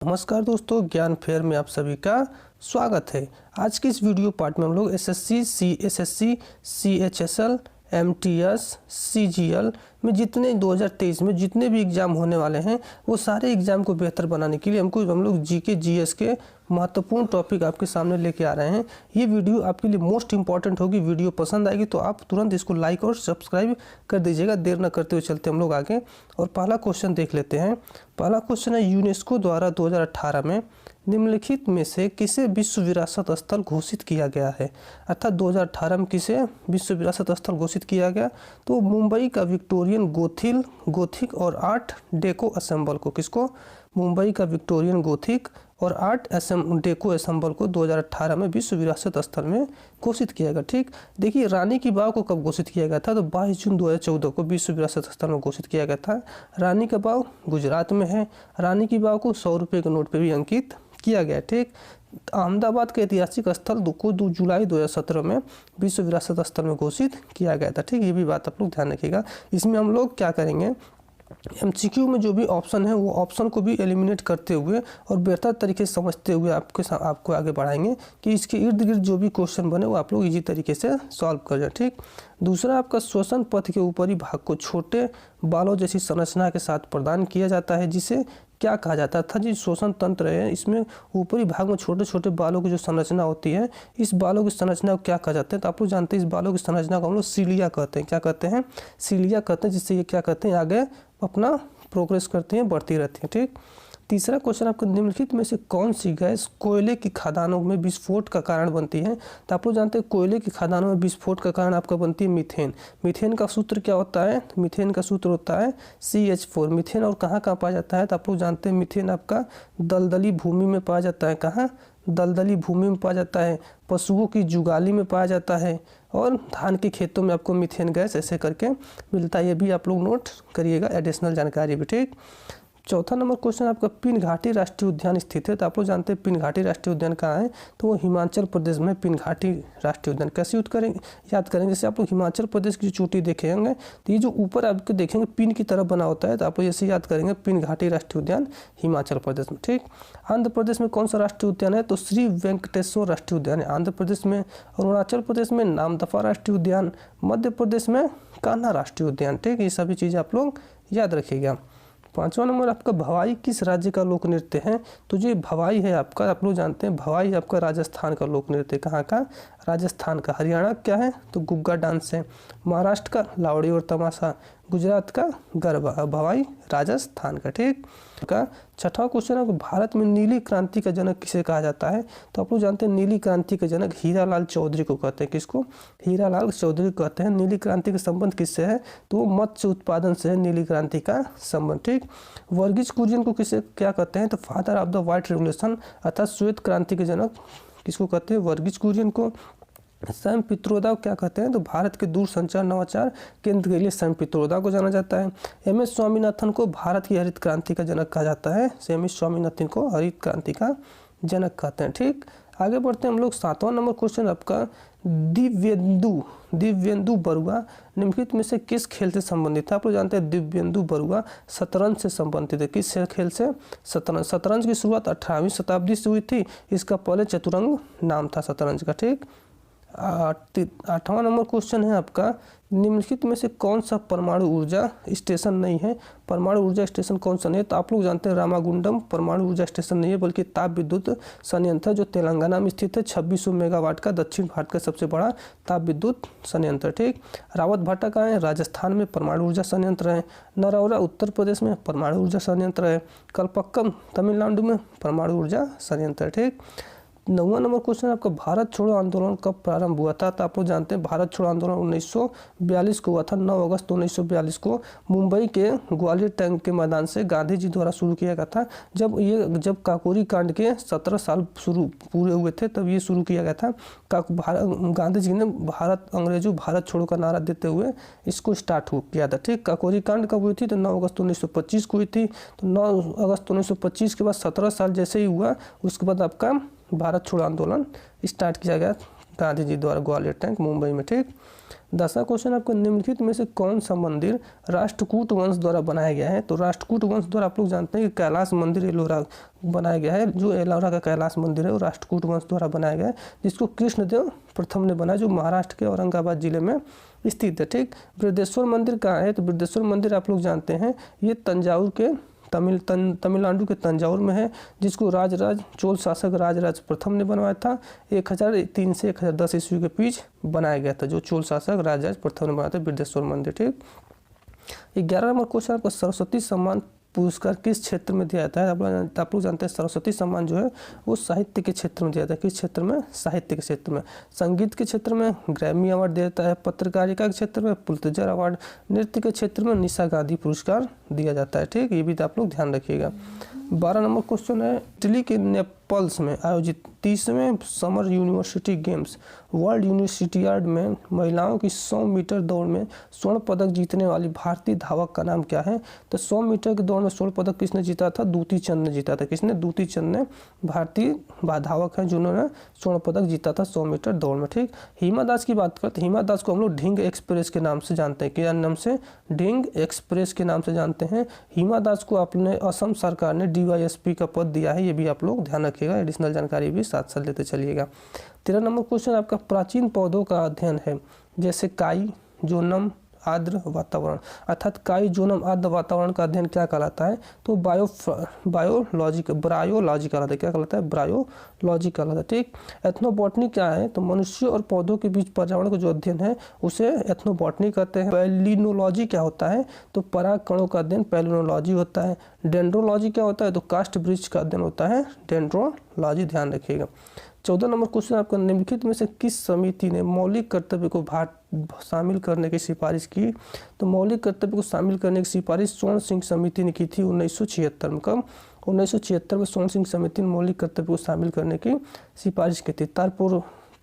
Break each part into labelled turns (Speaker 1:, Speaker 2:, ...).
Speaker 1: नमस्कार दोस्तों, ज्ञान फेयर में आप सभी का स्वागत है। आज की इस वीडियो पार्ट में हम लोग SSC, CSSC, CHSL, MTS, CGL में जितने 2023 में जितने भी एग्ज़ाम होने वाले हैं वो सारे एग्ज़ाम को बेहतर बनाने के लिए हम लोग जीके जीएस के महत्वपूर्ण टॉपिक आपके सामने लेके आ रहे हैं। ये वीडियो आपके लिए मोस्ट इंपॉर्टेंट होगी। वीडियो पसंद आएगी तो आप तुरंत इसको लाइक और सब्सक्राइब कर दीजिएगा। देर न करते हुए चलते हम लोग आगे और पहला क्वेश्चन देख लेते हैं। पहला क्वेश्चन है, यूनेस्को द्वारा 2018 में निम्नलिखित में से किसे विश्व विरासत स्थल घोषित किया गया है। अर्थात 2018 में किसे विश्व विरासत स्थल घोषित किया गया, तो मुंबई का विक्टोरियन गोथिक और आर्ट डेको असेंबल को, किसको? मुंबई का विक्टोरियन गोथिक और आर्ट डेको असेंबल को 2018 में विश्व विरासत स्थल में घोषित किया गया। ठीक, देखिए रानी की बाव को कब घोषित किया गया था, तो 22 जून 2014 को विश्व विरासत स्थल में घोषित किया गया था। रानी का बाव गुजरात में है। रानी की बाव को 100 रुपये के नोट पे भी अंकित किया गया। ठीक, अहमदाबाद के ऐतिहासिक स्थल को 2 जुलाई 2017 में विश्व विरासत स्थल में घोषित किया गया था। ठीक, ये भी बात आप लोग ध्यान रखिएगा। इसमें हम लोग क्या करेंगे, एमसीक्यू में जो भी ऑप्शन है वो ऑप्शन को भी एलिमिनेट करते हुए और बेहतर तरीके से समझते हुए आपको आगे बढ़ाएंगे कि इसके इर्द गिर्द जो भी क्वेश्चन बने वो आप लोग इजी तरीके से सॉल्व कर जाए। ठीक, दूसरा आपका श्वसन पथ के ऊपरी भाग को छोटे बालों जैसी संरचना के साथ प्रदान किया जाता है, जिसे क्या कहा जाता था? जी, श्वसन तंत्र है, इसमें ऊपरी भाग में छोटे छोटे बालों की जो संरचना होती है, इस बालों की संरचना को क्या कहा जाता है? तो आप लोग जानते हैं इस बालों की संरचना को हम लोग सीलिया कहते हैं। क्या कहते हैं? सीलिया कहते हैं, जिससे ये क्या कहते हैं, आगे अपना प्रोग्रेस करती हैं, बढ़ती रहती हैं। ठीक, तीसरा क्वेश्चन आपका, निम्नलिखित में से कौन सी गैस कोयले की खदानों में विस्फोट का कारण बनती है? तो आप लोग जानते हैं कोयले की खदानों में विस्फोट का कारण आपका बनती है मीथेन। मीथेन का सूत्र क्या होता है? मीथेन का सूत्र होता है CH4। मीथेन और कहाँ पाया जाता है? तो आप लोग जानते हैं मीथेन आपका दलदली भूमि में पाया जाता है। कहाँ? दलदली भूमि में पाया जाता है, पशुओं की जुगाली में पाया जाता है और धान के खेतों में आपको मीथेन गैस ऐसे करके मिलता है। ये भी आप लोग नोट करिएगा, एडिशनल जानकारी भी। ठीक, चौथा नंबर क्वेश्चन आपका, पिन घाटी राष्ट्रीय उद्यान स्थित है। तो आप लोग जानते हैं पिन घाटी राष्ट्रीय उद्यान कहाँ है, तो वो हिमाचल प्रदेश में पिन घाटी राष्ट्रीय उद्यान। कैसे याद करेंगे, जैसे आप लोग हिमाचल प्रदेश की चोटी देखे होंगे तो ये जो ऊपर आपके देखेंगे पिन की तरफ बना होता है, तो आप लोग ऐसे याद करेंगे पिन घाटी राष्ट्रीय उद्यान हिमाचल प्रदेश में। ठीक, आंध्र प्रदेश में कौन सा राष्ट्रीय उद्यान है, तो श्री वेंकटेश्वर राष्ट्रीय उद्यान है आंध्र प्रदेश में। अरुणाचल प्रदेश में नामदफा राष्ट्रीय उद्यान, मध्य प्रदेश में कान्हा राष्ट्रीय उद्यान। ठीक, ये सभी चीज़ें आप लोग याद रखिएगा। पांचवा नंबर आपका, भवाई किस राज्य का लोक नृत्य है? तो जो भवाई है आपका, आप लोग जानते हैं भवाई आपका राजस्थान का लोक नृत्य। कहाँ का? राजस्थान का। हरियाणा क्या है, तो गुग्गा डांस है। महाराष्ट्र का लावड़ी और तमाशा। गुजरात का गरबा। भवाई राजस्थान का। ठीक, का छठा क्वेश्चन है, भारत में नीली क्रांति का जनक किसे कहा जाता है? तो आप लोग जानते हैं नीली क्रांति का जनक हीरालाल चौधरी को कहते हैं। किसको? हीरालाल चौधरी कहते हैं। नीली क्रांति का संबंध किससे है, तो वो मत्स्य उत्पादन से है नीली क्रांति का संबंध। ठीक, वर्गीज कुरियन को किसे क्या कहते हैं, तो father of the white revolution अर्थात श्वेत क्रांति के जनक किसको कहते हैं? वर्गीज कुरियन को। सैम पित्रोदा क्या कहते हैं, तो भारत के दूरसंचार नवाचार केंद्र के लिए सैम पित्रोदा को जाना जाता है। MS स्वामीनाथन को भारत की हरित क्रांति का जनक कहा जाता है। MS स्वामीनाथन को हरित क्रांति का जनक कहते हैं। ठीक, आगे बढ़ते हैं हम लोग। 7वां नंबर क्वेश्चन आपका, दिव्येंदु बरुआ निम्नलिखित में से किस खेल से संबंधित है? आप लोग जानते हैं दिव्येंदु बरुआ शतरंज से संबंधित है। किस खेल से? शतरंज। शतरंज की शुरुआत 18वीं शताब्दी से हुई थी। इसका पहले चतुरंग नाम था शतरंज का। ठीक, 8वां नंबर क्वेश्चन है आपका, निम्नलिखित में से कौन सा परमाणु ऊर्जा स्टेशन नहीं है? परमाणु ऊर्जा स्टेशन कौन सा नहीं है? तो आप लोग जानते हैं रामागुंडम परमाणु ऊर्जा स्टेशन नहीं है, बल्कि ताप विद्युत संयंत्र जो तेलंगाना में स्थित है। 2600 मेगावाट का दक्षिण भारत का सबसे बड़ा ताप विद्युत संयंत्र। ठीक, रावत भाटा कहाँ है? राजस्थान में परमाणु ऊर्जा संयंत्र है। नरौरा उत्तर प्रदेश में परमाणु ऊर्जा संयंत्र है। कलपक्कम तमिलनाडु में परमाणु ऊर्जा संयंत्र है। ठीक, 9वां नंबर क्वेश्चन आपका, भारत छोड़ो आंदोलन कब प्रारंभ हुआ था? तो आप लोग जानते हैं भारत छोड़ो आंदोलन 1942 को हुआ था। 9 अगस्त 1942 को मुंबई के ग्वालियर टैंक के मैदान से गांधी जी द्वारा शुरू किया गया था। जब काकोरी कांड के 17 साल पूरे हुए थे तब ये शुरू किया गया था। गांधी जी ने भारत छोड़ो का नारा देते हुए इसको स्टार्ट किया था। ठीक, काकोरी कांड कब हुई थी? तो 9 अगस्त 1925 को हुई थी। तो 9 अगस्त 1925 के बाद 17 साल जैसे ही हुआ उसके बाद आपका भारत छोड़ो आंदोलन स्टार्ट किया गया गांधी जी द्वारा ग्वालियर टैंक मुंबई में। ठीक, 10वां क्वेश्चन आपको निम्नलिखित में से कौन सा मंदिर राष्ट्रकूट वंश द्वारा बनाया गया है। तो राष्ट्रकूट वंश द्वारा आप लोग जानते हैं कि कैलाश मंदिर एलोरा बनाया गया है। जो एलोरा का कैलाश मंदिर है वो राष्ट्रकूट वंश द्वारा बनाया गया है, जिसको कृष्णदेव प्रथम ने बनाया, जो महाराष्ट्र के औरंगाबाद जिले में स्थित है। ठीक, बृहदेश्वर मंदिर कहाँ है। तो बृहदेश्वर मंदिर आप लोग जानते हैं ये तंजावुर के तमिलनाडु के तंजावुर में है, जिसको राजराज चोल शासक राजराज प्रथम ने बनवाया था। 1003 से 1010 ईस्वी के बीच बनाया गया था, जो चोल शासक राजराज प्रथम ने बनाया था बृहदेश्वर मंदिर। ठीक, 11 नंबर क्वेश्चन आपको सरस्वती सम्मान पुरस्कार किस क्षेत्र में दिया जाता है। आप लोग जानते हैं सरस्वती सम्मान जो है वो साहित्य के क्षेत्र में दिया जाता है। किस क्षेत्र में? साहित्य के क्षेत्र में। संगीत के क्षेत्र में ग्रैमी अवार्ड दिया जाता है, पत्रकारिता के क्षेत्र में पुलित्जर अवार्ड, नृत्य के क्षेत्र में निशा गांधी पुरस्कार दिया जाता है। ठीक, ये भी आप लोग ध्यान रखिएगा। 12 नंबर क्वेश्चन है इटली के नेपल्स में आयोजित 30वें समर यूनिवर्सिटी गेम्स वर्ल्ड यूनिवर्सिटियाड में महिलाओं की 100 मीटर दौड़ में स्वर्ण पदक जीतने वाली भारतीय धावक का नाम क्या है। तो 100 मीटर की दौड़ में स्वर्ण पदक किसने जीता था? दूती चंद ने जीता था। किसने? दूती चंद ने भारतीय धावक हैं जिन्होंने स्वर्ण पदक जीता था 100 मीटर दौड़ में। ठीक, हिमा दास की बात करते हैं। हिमा दास को हम लोग ढींग एक्सप्रेस के नाम से जानते हैं। क्या नाम से? ढींग एक्सप्रेस के नाम से जानते हैं। हिमा दास को अपने असम सरकार ने DYSP का पद दिया है, ये भी आप लोग ध्यान रखिएगा। एडिशनल जानकारी भी साथ साथ लेते चलिएगा। 13 नंबर क्वेश्चन आपका प्राचीन पौधों का अध्ययन है, जैसे काई, जोनम, आर्द्र वातावरण, अर्थात काई, जोनम, आर्द्र वातावरण का अध्ययन क्या कहलाता है? तो ब्रायोलॉजी कहलाता है। क्या कहलाता है? ब्रायोलॉजी कहलाता है। ठीक, एथनोबॉटनी क्या है? तो मनुष्य और पौधों के बीच पर्यावरण का जो अध्ययन है उसे एथनोबॉटनी कहते हैं। पैलिनोलॉजी क्या होता है? तो पराग कणों का अध्ययन पैलिनोलॉजी होता है। डेंड्रोलॉजी क्या होता है? तो काष्ठ वृक्ष का अध्ययन होता है डेंड्रोलॉजी, ध्यान रखिएगा। 14 नंबर क्वेश्चन आपका निम्नलिखित में से किस समिति ने मौलिक कर्तव्य को शामिल करने की सिफारिश की। तो मौलिक कर्तव्य को शामिल करने की सिफारिश स्वर्ण सिंह समिति ने की थी 1976 में। कब? 1976 में स्वर्ण सिंह समिति ने मौलिक कर्तव्य को शामिल करने की सिफारिश की थी।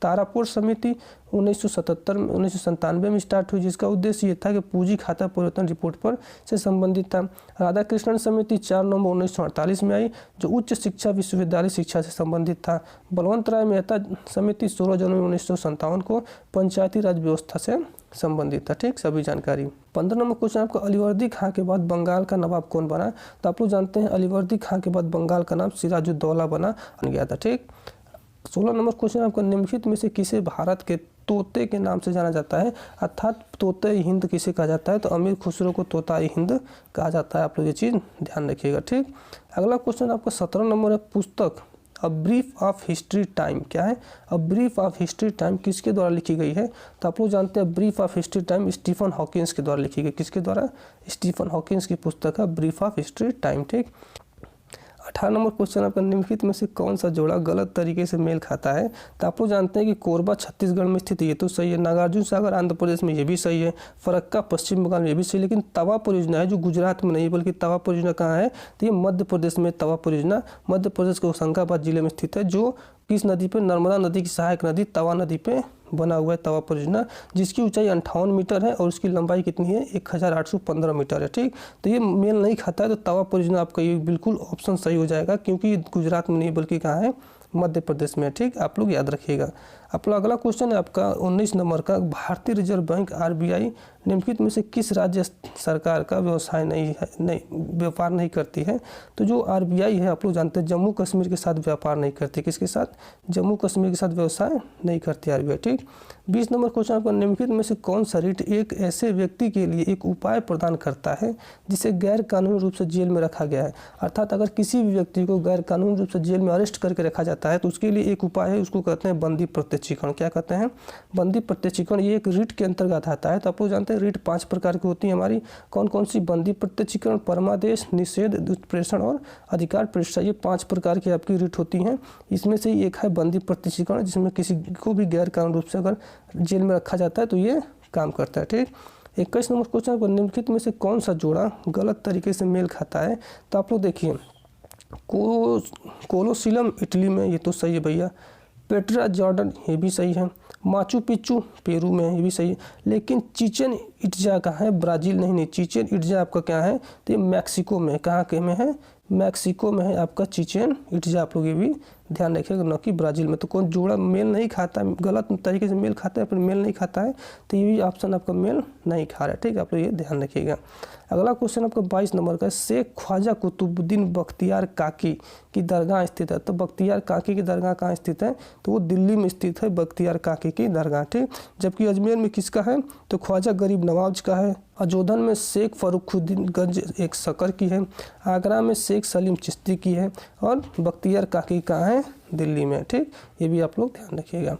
Speaker 1: तारापुर समिति 1997 में स्टार्ट हुई, जिसका उद्देश्य ये था कि पूंजी खाता परिवर्तन रिपोर्ट पर से संबंधित था। राधाकृष्णन समिति 4 नवंबर 1948 में आई, जो उच्च शिक्षा विश्वविद्यालय शिक्षा से संबंधित था। बलवंत राय मेहता समिति 16 जनवरी 1957 को पंचायती राज व्यवस्था से संबंधित था। ठीक, सभी जानकारी। 15 नंबर क्वेश्चन आपको अलीवर्दी खां के बाद बंगाल का नवाब कौन बना। तो आप लोग जानते हैं अलीवर्दी खां के बाद बंगाल का नाम सिराजुद्दौला बन गया था। ठीक, 16 नंबर क्वेश्चन आपको निम्नलिखित में से किसे भारत के तोते के नाम से जाना जाता है, अर्थात तोते हिंद किसे कहा जाता है। तो अमीर खुसरो को तोता हिंद कहा जाता है। आप लोग ये चीज़ ध्यान रखिएगा। ठीक, अगला क्वेश्चन आपका 17 नंबर है पुस्तक a brief of history time. क्या है? A brief of history time किसके द्वारा लिखी गई है। तो आप लोग जानते हैं brief of history time Stephen Hawkins के द्वारा लिखी गई। किसके द्वारा? स्टीफन हॉकिंस की पुस्तक है ब्रीफ ऑफ हिस्ट्री टाइम। ठीक, 18 नंबर क्वेश्चन आपका निम्नलिखित में से कौन सा जोड़ा गलत तरीके से मेल खाता है। तो आप लोग जानते हैं कि कोरबा छत्तीसगढ़ में स्थित ये तो सही है, नागार्जुन सागर आंध्र प्रदेश में ये भी सही है, फरक्का पश्चिम बंगाल में ये भी सही है, लेकिन तवा परियोजना है जो गुजरात में नहीं बल्कि तवा परियोजना कहाँ है? तो ये मध्य प्रदेश में तवा परियोजना मध्य प्रदेश के होशंगाबाद जिले में स्थित है, जो किस नदी पे? नर्मदा नदी की सहायक नदी तवा नदी पे बना हुआ है तवा परियोजना, जिसकी ऊंचाई 58 मीटर है और उसकी लंबाई कितनी है? 1815 मीटर है। ठीक, तो ये मेल नहीं खाता है, तो तवा परियोजना आपका ये बिल्कुल ऑप्शन सही हो जाएगा, क्योंकि गुजरात में नहीं बल्कि कहाँ है? मध्य प्रदेश में। ठीक, आप लोग याद रखिएगा। अपना अगला क्वेश्चन है आपका 19 नंबर का, भारतीय रिजर्व बैंक RBI निम्नलिखित में से किस राज्य सरकार का व्यापार नहीं करती है। तो जो RBI है आप लोग जानते हैं जम्मू कश्मीर के साथ व्यापार नहीं करती। किसके साथ? जम्मू कश्मीर के साथ व्यवसाय नहीं करती RBI। ठीक, 20 नंबर क्वेश्चन आपका निम्नलिखित में से कौन सा रिट एक ऐसे व्यक्ति के लिए एक उपाय प्रदान करता है जिसे गैर कानूनी रूप से जेल में रखा गया है। अर्थात अगर किसी भी व्यक्ति को गैर कानूनी रूप से जेल में अरेस्ट करके रखा जाता है तो उसके लिए एक उपाय है, उसको कहते हैं बंदी प्रत्यक्षीकरण। क्या कहते हैं? बंदी प्रत्यक्षीकरण। ये एक रिट के अंतर्गत आता है। तो आप लोग जानते हैं रिट 5 प्रकार की होती है हमारी। कौन कौन सी? बंदी प्रत्यक्षीकरण, परमादेश, निषेध, उत्प्रेषण और अधिकार प्रतिष्ठा। ये 5 प्रकार की आपकी रिट होती हैं। इसमें से एक है बंदी प्रत्यक्षीकरण, जिसमें किसी को भी गैर कानूनी रूप से अगर जेल में रखा जाता है तो ये काम करता है। ठीक, 21 नंबर क्वेश्चन आपको निम्नलिखित में से कौन सा जोड़ा गलत तरीके से मेल खाता है। तो आप लोग देखिए कोलोसीलम इटली में, ये तो सही है भैया। पेट्रा जॉर्डन, ये भी सही है। माचू पिच्चू पेरू में, ये भी सही है। लेकिन चिचेन इट्जा कहाँ है? ब्राज़ील नहीं, चिचेन इट्जा आपका क्या है? तो ये मैक्सिको में। कहाँ के में है? मैक्सिको में है आपका चिचेन इट्जा। आप लोग ये भी ध्यान रखिएगा, न कि ब्राज़ील में। तो कौन जोड़ा मेल नहीं खाता है, गलत तरीके से मेल खाता है, फिर मेल नहीं खाता है, तो ये भी ऑप्शन आपका मेल नहीं खा रहा है। ठीक है, आप लोग ये ध्यान रखिएगा। अगला क्वेश्चन आपका 22 नंबर का है, शेख ख्वाजा कुतुबुद्दीन बख्तियार काकी की दरगाह स्थित है। तो बख्तियार काकी की दरगाह कहाँ स्थित है, तो वो दिल्ली में स्थित है बख्तियार काकी की दरगाह। ठीक, जबकि अजमेर में किसका है, तो ख्वाजा गरीब नवाज का है। अजोधन में शेख फर्रुखुद्दीनगंज एक शकर की है। आगरा में शेख सलीम चिश्ती की है। और बख्तियार काकी कहाँ है, दिल्ली में। ठीक, ये भी आप लोग ध्यान रखिएगा।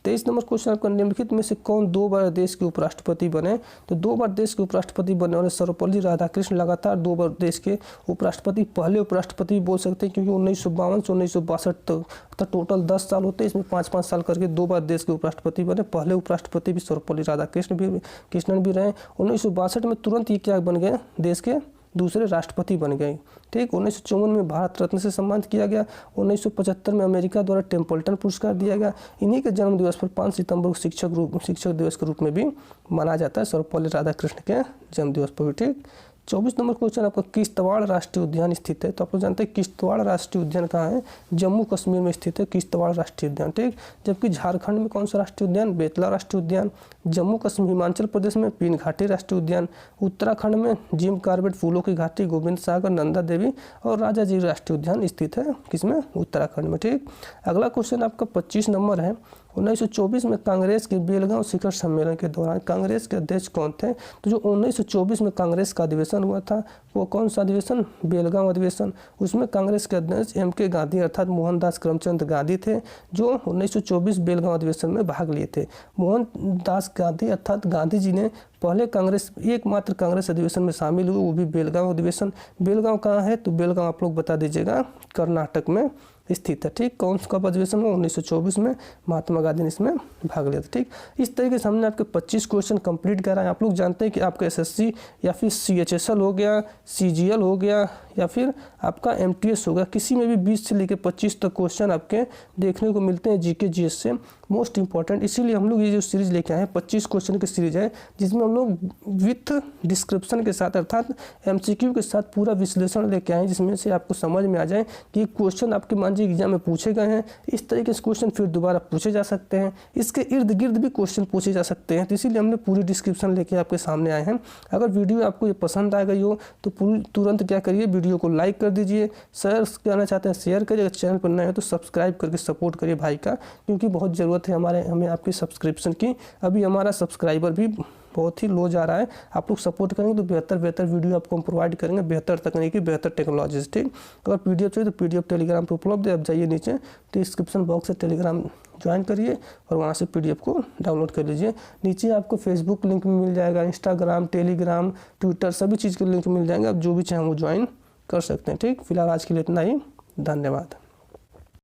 Speaker 1: 23 नंबर क्वेश्चन आपका, निम्नलिखित में से कौन 2 बार देश के उपराष्ट्रपति बने। तो 2 बार देश के उपराष्ट्रपति बनने वाले सर्वपल्ली राधाकृष्ण लगातार 2 बार देश के उपराष्ट्रपति, पहले उपराष्ट्रपति बोल सकते हैं, क्योंकि 1952 से 1962 तक टोटल 10 साल होते हैं, इसमें 5-5 साल करके 2 बार देश के उपराष्ट्रपति बने। पहले उपराष्ट्रपति भी सर्वपल्ली राधाकृष्णन भी रहे। 1962 में तुरंत ये क्या बन गए, देश के दूसरे राष्ट्रपति बन गए। ठीक, 1954 में भारत रत्न से सम्मानित किया गया। 1975 में अमेरिका द्वारा टेम्पल्टन पुरस्कार दिया गया। इन्हीं के जन्म दिवस पर 5 सितंबर को शिक्षक दिवस के रूप में भी मनाया जाता है, सर्वपल्ली राधाकृष्ण के जन्म दिवस पर भी। ठीक, 24 नंबर क्वेश्चन आपका, किश्तवाड़ राष्ट्रीय उद्यान स्थित है। तो आप लोग जानते हैं किश्तवाड़ राष्ट्रीय उद्यान कहाँ है, जम्मू कश्मीर में स्थित है किश्तवाड़ राष्ट्रीय उद्यान। ठीक, जबकि झारखंड में कौन सा राष्ट्रीय उद्यान, बेतला राष्ट्रीय उद्यान। जम्मू कश्मीर हिमाचल प्रदेश में पीन घाटी राष्ट्रीय उद्यान। उत्तराखंड में जिम कार्बेट फूलों की घाटी, गोविंद सागर, नंदा देवी और राजा जी राष्ट्रीय उद्यान स्थित है किसमें, उत्तराखंड में। ठीक, अगला क्वेश्चन आपका 25 नंबर है, 1924 में कांग्रेस के बेलगांव शिखर सम्मेलन के दौरान कांग्रेस के अध्यक्ष कौन थे। तो जो 1924 में कांग्रेस का अधिवेशन हुआ था, वो कौन सा अधिवेशन, बेलगांव अधिवेशन। उसमें कांग्रेस के अध्यक्ष M.K. गांधी अर्थात मोहनदास करमचंद गांधी थे, जो 1924 बेलगांव अधिवेशन में भाग लिए थे। मोहनदास गांधी अर्थात गांधी जी ने पहले कांग्रेस, एकमात्र कांग्रेस अधिवेशन में शामिल हुए, वो भी बेलगांव अधिवेशन। बेलगांव कहाँ है, तो बेलगांव आप लोग बता दीजिएगा, कर्नाटक में स्थित है। ठीक, कौन सा कब अधिवेशन में, 1924 में महात्मा गांधी ने इसमें भाग लिया था। ठीक, इस तरीके से हमने आपके 25 क्वेश्चन कंप्लीट करा है। आप लोग जानते हैं कि आपका SSC या फिर CHSL हो गया, CGL हो गया, या फिर आपका MTS होगा, किसी में भी 20 से लेकर 25 तक क्वेश्चन आपके देखने को मिलते हैं GK GS से, मोस्ट इंपॉर्टेंट। इसीलिए हम लोग ये जो सीरीज लेके आए हैं 25 क्वेश्चन की सीरीज है, जिसमें हम लोग विथ डिस्क्रिप्शन के साथ अर्थात MCQ के साथ पूरा विश्लेषण लेके आए हैं, जिसमें से आपको समझ में आ जाए कि क्वेश्चन आपके मान लीजिए एग्जाम में पूछे गए हैं, इस तरीके से क्वेश्चन फिर दोबारा पूछे जा सकते हैं, इसके इर्द गिर्द भी क्वेश्चन पूछे जा सकते हैं। तो इसीलिए हमने पूरी डिस्क्रिप्शन लेके आपके सामने आए हैं। अगर वीडियो आपको ये पसंद आ गई हो तो तुरंत क्या करिए, वीडियो को लाइक कर दीजिए, शेयर करना चाहते हैं शेयर करिए, अगर चैनल पर नए हो तो सब्सक्राइब करके सपोर्ट करिए भाई का, क्योंकि बहुत ज़रूरत है हमें आपकी सब्सक्रिप्शन की। अभी हमारा सब्सक्राइबर भी बहुत ही लो जा रहा है, आप लोग सपोर्ट करेंगे तो बेहतर वीडियो आपको हम प्रोवाइड करेंगे, बेहतर तकनीकी, बेहतर टेक्नोलॉजीज। ठीक, अगर PDF चाहिए तो PDF टेलीग्राम पर उपलब्ध है, आप जाइए नीचे डिस्क्रिप्शन बॉक्स से टेलीग्राम ज्वाइन करिए और वहाँ से PDF को डाउनलोड कर लीजिए। नीचे आपको फेसबुक लिंक मिल जाएगा, इंस्टाग्राम, टेलीग्राम, ट्विटर, सभी चीज़ के लिंक मिल जाएंगे, आप जो भी चाहें वो ज्वाइन कर सकते हैं। ठीक, फिलहाल आज के लिए इतना ही, धन्यवाद।